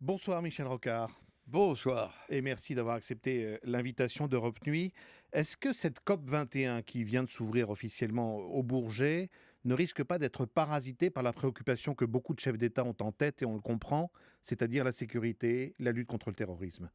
Bonsoir Michel Rocard Bonsoir. et merci d'avoir accepté l'invitation d'Europe Nuit. Est-ce que cette COP 21 qui vient de s'ouvrir officiellement au Bourget ne risque pas d'être parasitée par la préoccupation que beaucoup de chefs d'État ont en tête et on le comprend, c'est-à-dire la sécurité, la lutte contre le terrorisme?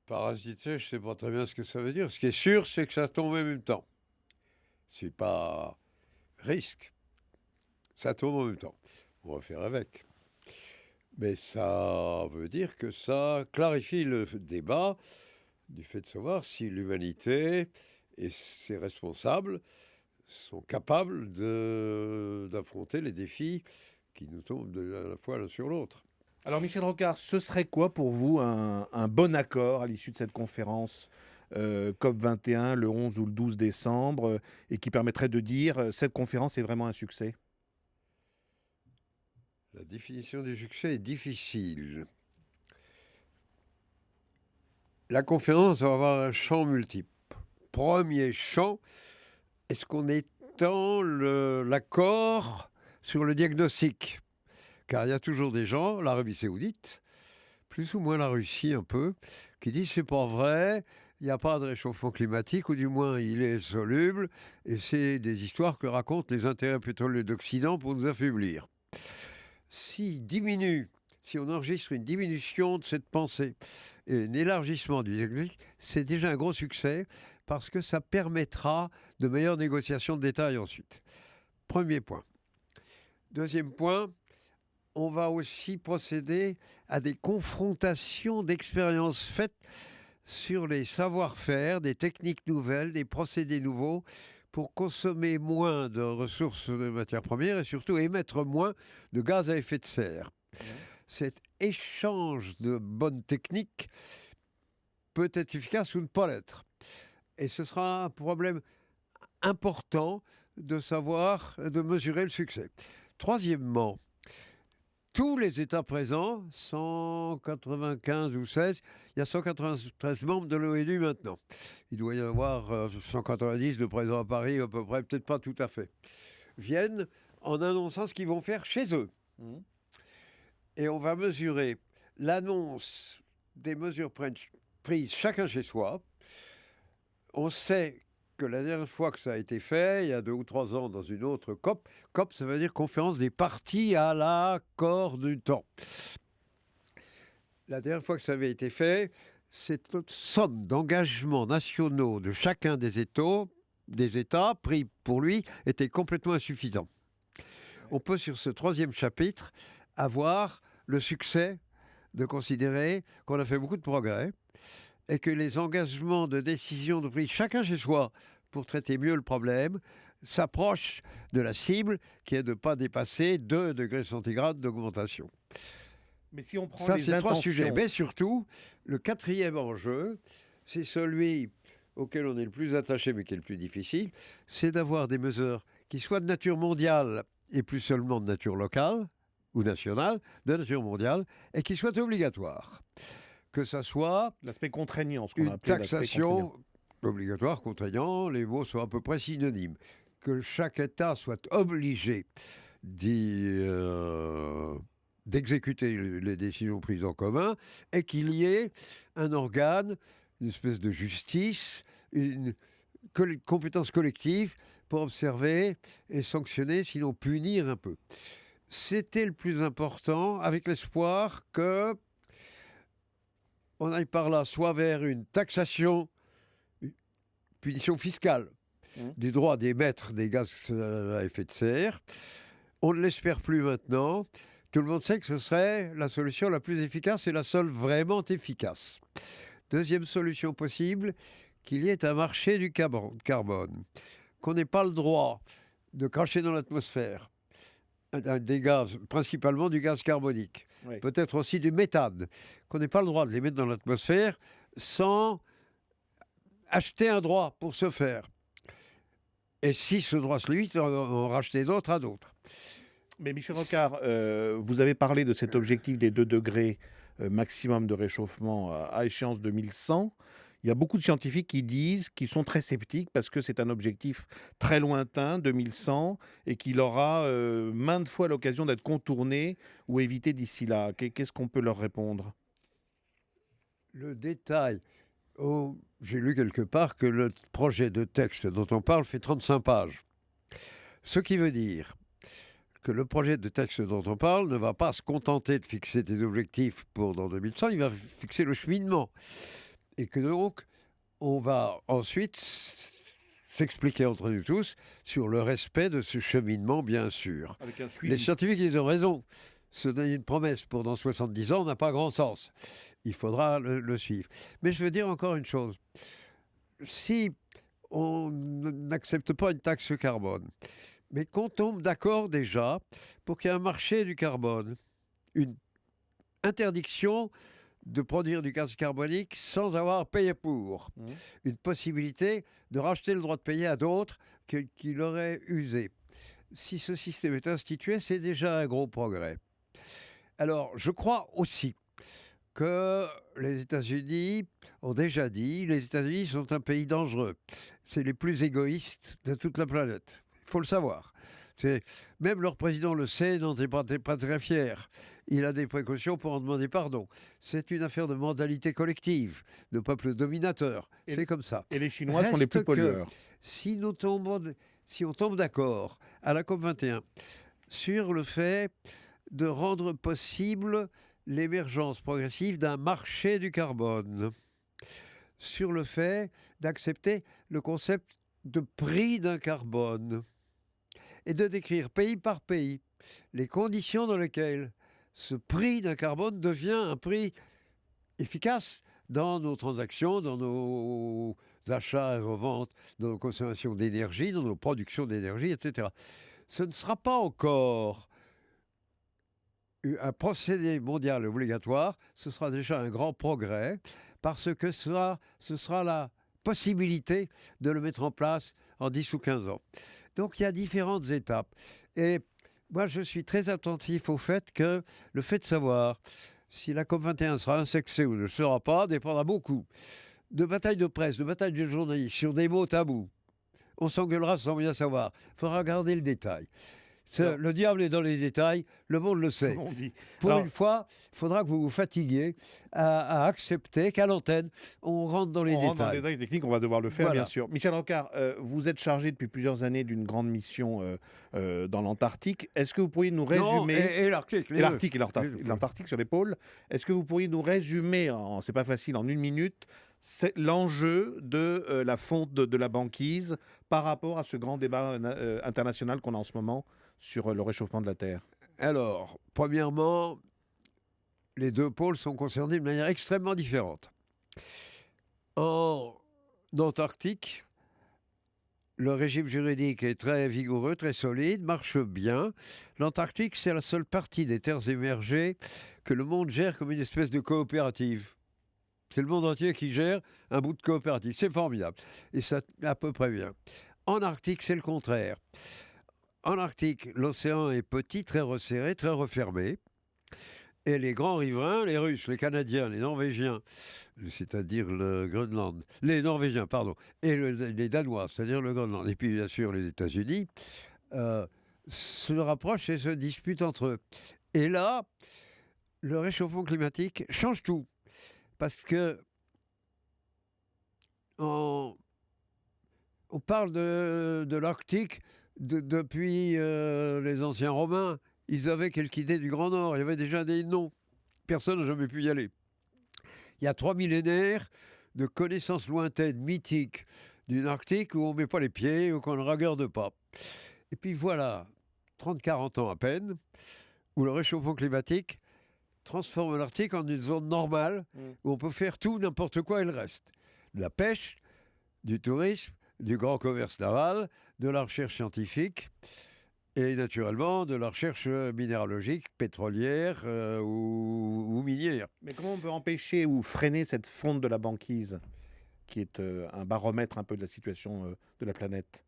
Parasité, je sais pas très bien ce que ça veut dire. Ce qui est sûr, c'est que ça tombe en même temps. C'est pas risque. Ça tombe en même temps. On va faire avec. Mais ça veut dire que ça clarifie le débat du fait de savoir si l'humanité et ses responsables sont capables d'affronter les défis qui nous tombent à la fois l'un sur l'autre. Alors Michel Rocard, ce serait quoi pour vous un bon accord à l'issue de cette conférence COP 21 le 11 ou le 12 décembre et qui permettrait de dire cette conférence est vraiment un succès? La définition du succès est difficile. La conférence va avoir un champ multiple. Premier champ, est-ce qu'on étend l'accord sur le diagnostic? Car il y a toujours des gens, l'Arabie Saoudite, plus ou moins la Russie un peu, qui disent c'est pas vrai, il n'y a pas de réchauffement climatique, ou du moins il est soluble, et c'est des histoires que racontent les intérêts pétroliers d'Occident pour nous affaiblir. Si on enregistre une diminution de cette pensée et un élargissement du diagnostic, c'est déjà un gros succès parce que ça permettra de meilleures négociations de détail ensuite. Premier point. Deuxième point, on va aussi procéder à des confrontations d'expériences faites sur les savoir-faire, des techniques nouvelles, des procédés nouveaux pour consommer moins de ressources de matières premières et surtout émettre moins de gaz à effet de serre. Cet échange de bonnes techniques peut être efficace ou ne pas l'être. Et ce sera un problème important de savoir, de mesurer le succès. Troisièmement, tous les États présents, 195 ou 16, il y a 193 membres de l'ONU maintenant. Il doit y avoir 190 de présents à Paris à peu près, peut-être pas tout à fait, viennent en annonçant ce qu'ils vont faire chez eux. Mmh. Et on va mesurer l'annonce des mesures prises chacun chez soi. On sait que la dernière fois que ça a été fait, il y a 2 ou 3 ans, dans une autre COP, COP, ça veut dire conférence des parties à l'accord du temps. La dernière fois que ça avait été fait, cette somme d'engagements nationaux de chacun des États pris pour lui était complètement insuffisant. On peut, sur ce troisième chapitre, avoir le succès de considérer qu'on a fait beaucoup de progrès et que les engagements de décision de pris chacun chez soi pour traiter mieux le problème s'approchent de la cible qui est de ne pas dépasser 2 degrés centigrades d'augmentation. Mais si on prend Ça, les c'est 3 sujets. intentions, Mais surtout, le quatrième enjeu, c'est celui auquel on est le plus attaché mais qui est le plus difficile, c'est d'avoir des mesures qui soient de nature mondiale et plus seulement de nature locale ou nationale, de nature mondiale, et qui soient obligatoires. Que ça soit l'aspect contraignant, ce qu'on a une appelé l'aspect contraignant. taxation obligatoire, contraignant, les mots sont à peu près synonymes. Que chaque État soit obligé d'exécuter les décisions prises en commun et qu'il y ait un organe, une espèce de justice, une compétence collective pour observer et sanctionner, sinon punir un peu. C'était le plus important, avec l'espoir que on aille par là soit vers une taxation, une punition fiscale des droits d'émettre des gaz à effet de serre. On ne l'espère plus maintenant. Tout le monde sait que ce serait la solution la plus efficace et la seule vraiment efficace. Deuxième solution possible, qu'il y ait un marché du carbone. Qu'on n'ait pas le droit de cracher dans l'atmosphère des gaz, principalement du gaz carbonique, Oui. peut-être aussi du méthane, qu'on n'ait pas le droit de les mettre dans l'atmosphère sans acheter un droit pour ce faire. Et si ce droit se limite, on racheter d'autres à d'autres. Mais Michel Rocard, vous avez parlé de cet objectif des 2 degrés maximum de réchauffement à échéance 2100. Il y a beaucoup de scientifiques qui disent qu'ils sont très sceptiques parce que c'est un objectif très lointain, 2100, et qu'il aura maintes fois l'occasion d'être contourné ou évité d'ici là. Qu'est-ce qu'on peut leur répondre? Le détail. Oh, j'ai lu quelque part que le projet de texte dont on parle fait 35 pages. Ce qui veut dire que le projet de texte dont on parle ne va pas se contenter de fixer des objectifs pour dans 2100, il va fixer le cheminement. Et que donc, on va ensuite s'expliquer entre nous tous sur le respect de ce cheminement, bien sûr. Avec un Les suivi. scientifiques, ils ont raison. Se donner une promesse pour dans 70 ans n'a pas grand sens. Il faudra le suivre. Mais je veux dire encore une chose. Si on n'accepte pas une taxe carbone, mais qu'on tombe d'accord déjà pour qu'il y ait un marché du carbone, une interdiction de produire du gaz carbonique sans avoir payé pour, une possibilité de racheter le droit de payer à d'autres qui l'auraient usé. Si ce système est institué, c'est déjà un gros progrès. Alors, je crois aussi que les États-Unis ont déjà dit, les États-Unis sont un pays dangereux. C'est les plus égoïstes de toute la planète. Il faut le savoir. Même leur président le sait, n'en est pas très fier. Il a des précautions pour en demander pardon. C'est une affaire de mentalité collective, de peuple dominateur. C'est comme ça. Et les Chinois sont les plus pollueurs. Si on tombe d'accord à la COP21 sur le fait de rendre possible l'émergence progressive d'un marché du carbone, sur le fait d'accepter le concept de prix d'un carbone et de décrire pays par pays les conditions dans lesquelles ce prix d'un carbone devient un prix efficace dans nos transactions, dans nos achats et reventes, dans nos consommations d'énergie, dans nos productions d'énergie, etc. Ce ne sera pas encore un procédé mondial obligatoire, ce sera déjà un grand progrès, parce que ce sera la possibilité de le mettre en place en 10 ou 15 ans. Donc il y a différentes étapes. Et moi, je suis très attentif au fait que le fait de savoir si la COP21 sera un succès ou ne le sera pas dépendra beaucoup de batailles de presse, de batailles de journalistes sur des mots tabous. On s'engueulera sans bien savoir. Il faudra regarder le détail. Le diable est dans les détails, le monde le sait. Une fois, il faudra que vous vous fatiguiez à accepter qu'à l'antenne, on rentre dans les détails. On rentre dans les détails techniques, on va devoir le faire, bien sûr. Michel Rocard, vous êtes chargé depuis plusieurs années d'une grande mission dans l'Antarctique. Est-ce que vous pourriez nous résumer... Et l'Arctique. Et l'Antarctique sur les pôles. Est-ce que vous pourriez nous résumer, c'est pas facile, en une minute, l'enjeu de la fonte de la banquise par rapport à ce grand débat international qu'on a en ce moment sur le réchauffement de la Terre? Alors, premièrement, les deux pôles sont concernés de manière extrêmement différente. En Antarctique, le régime juridique est très vigoureux, très solide, marche bien. L'Antarctique, c'est la seule partie des terres émergées que le monde gère comme une espèce de coopérative. C'est le monde entier qui gère un bout de coopérative. C'est formidable. Et ça, à peu près bien. En Arctique, c'est le contraire. En Arctique, l'océan est petit, très resserré, très refermé. Et les grands riverains, les Russes, les Canadiens, les Norvégiens, c'est-à-dire le Groenland, les Norvégiens, pardon, et les Danois, c'est-à-dire le Groenland, et puis bien sûr les États-Unis, se rapprochent et se disputent entre eux. Et là, le réchauffement climatique change tout. Parce que on parle de l'Arctique depuis les anciens Romains. Ils avaient quelque idée du Grand Nord. Il y avait déjà des noms. Personne n'a jamais pu y aller. Il y a 3 millénaires de connaissances lointaines, mythiques, d'une Arctique où on ne met pas les pieds ou qu'on ne regarde pas. Et puis voilà, 30-40 ans à peine, où le réchauffement climatique transforme l'Arctique en une zone normale où on peut faire tout, n'importe quoi et le reste. De la pêche, du tourisme, du grand commerce naval, de la recherche scientifique et naturellement de la recherche minéralogique, pétrolière ou minière. Mais comment on peut empêcher ou freiner cette fonte de la banquise qui est un baromètre un peu de la situation de la planète?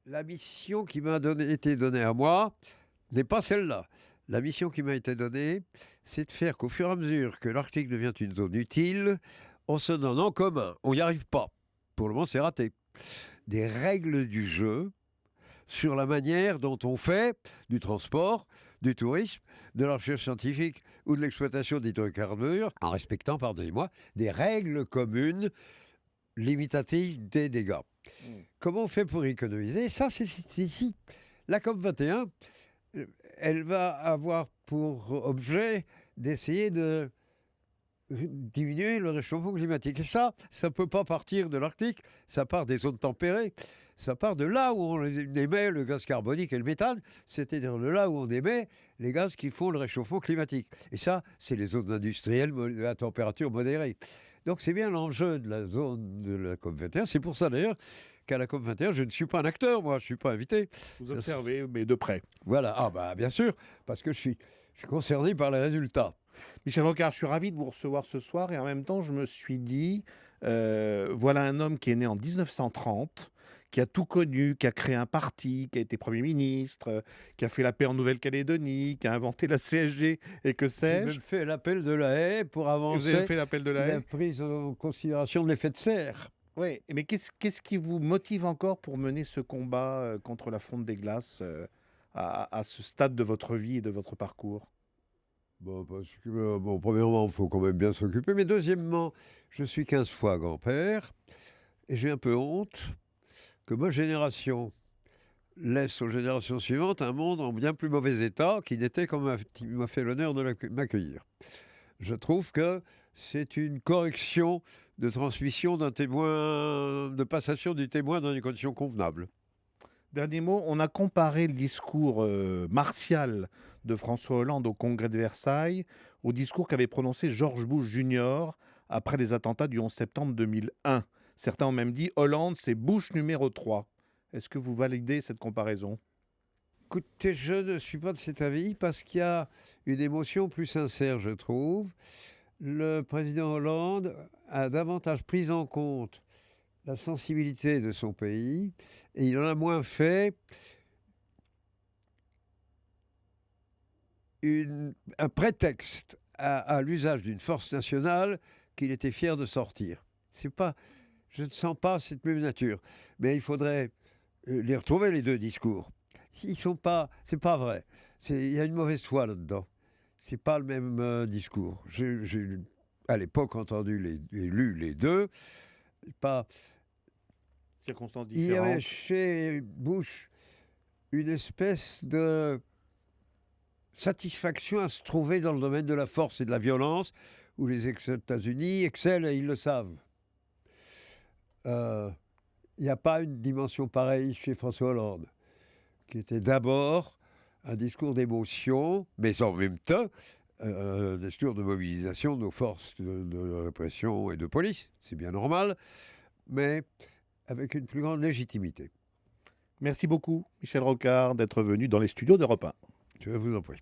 La mission qui m'a été donnée à moi n'est pas celle-là. La mission qui m'a été donnée, c'est de faire qu'au fur et à mesure que l'Arctique devient une zone utile, on se donne en commun, on n'y arrive pas. Pour le moment, c'est raté. Des règles du jeu sur la manière dont on fait du transport, du tourisme, de la recherche scientifique ou de l'exploitation d'hydrocarbures, en respectant, pardonnez-moi, des règles communes limitatives des dégâts. Comment on fait pour économiser? Ça, c'est ici. La COP 21, elle va avoir pour objet d'essayer de diminuer le réchauffement climatique. Et ça ne peut pas partir de l'Arctique, ça part des zones tempérées, ça part de là où on émet le gaz carbonique et le méthane, c'est-à-dire de là où on émet les gaz qui font le réchauffement climatique. Et ça, c'est les zones industrielles à température modérée. Donc c'est bien l'enjeu de la zone de la COP21. C'est pour ça d'ailleurs qu'à la COP21, je ne suis pas un acteur, moi, je ne suis pas invité. Vous observez, mais de près. Voilà, bien sûr, parce que je suis concerné par les résultats. Michel Rocard, je suis ravi de vous recevoir ce soir et en même temps, je me suis dit, voilà un homme qui est né en 1930, qui a tout connu, qui a créé un parti, qui a été Premier ministre, qui a fait la paix en Nouvelle-Calédonie, qui a inventé la CSG et que J'ai sais-je. même fait l'appel de la haie pour Vous avancer avez fait l'appel de la la haie. prise en considération de l'effet de serre. Oui, mais qu'est-ce qui vous motive encore pour mener ce combat contre la fonte des glaces à ce stade de votre vie et de votre parcours? Parce que, premièrement, il faut quand même bien s'occuper. Mais deuxièmement, je suis 15 fois grand-père et j'ai un peu honte que ma génération laisse aux générations suivantes un monde en bien plus mauvais état qu'il n'était quand il m'a fait l'honneur de m'accueillir. Je trouve que c'est une correction de transmission d'un témoin, de passation du témoin dans des conditions convenables. Dernier mot, on a comparé le discours martial de François Hollande au congrès de Versailles au discours qu'avait prononcé George Bush Jr. après les attentats du 11 septembre 2001. Certains ont même dit Hollande, c'est Bush numéro 3. Est-ce que vous validez cette comparaison? Écoutez, je ne suis pas de cet avis parce qu'il y a une émotion plus sincère, je trouve. Le président Hollande a davantage pris en compte la sensibilité de son pays et il en a moins fait un prétexte à l'usage d'une force nationale qu'il était fier de sortir. Je ne sens pas cette même nature. Mais il faudrait les retrouver, les deux discours. C'est pas vrai. Il y a une mauvaise foi là-dedans. C'est pas le même discours. J'ai à l'époque entendu et lu les deux. Pas. Circonstances Il y avait différentes. chez Bush une espèce de satisfaction à se trouver dans le domaine de la force et de la violence, où les États-Unis excellent et ils le savent. Il n'y a pas une dimension pareille chez François Hollande, qui était d'abord un discours d'émotion, mais en même temps un discours de mobilisation de nos forces de répression et de police. C'est bien normal, mais avec une plus grande légitimité. Merci beaucoup, Michel Rocard, d'être venu dans les studios d'Europe 1. Je vous en prie.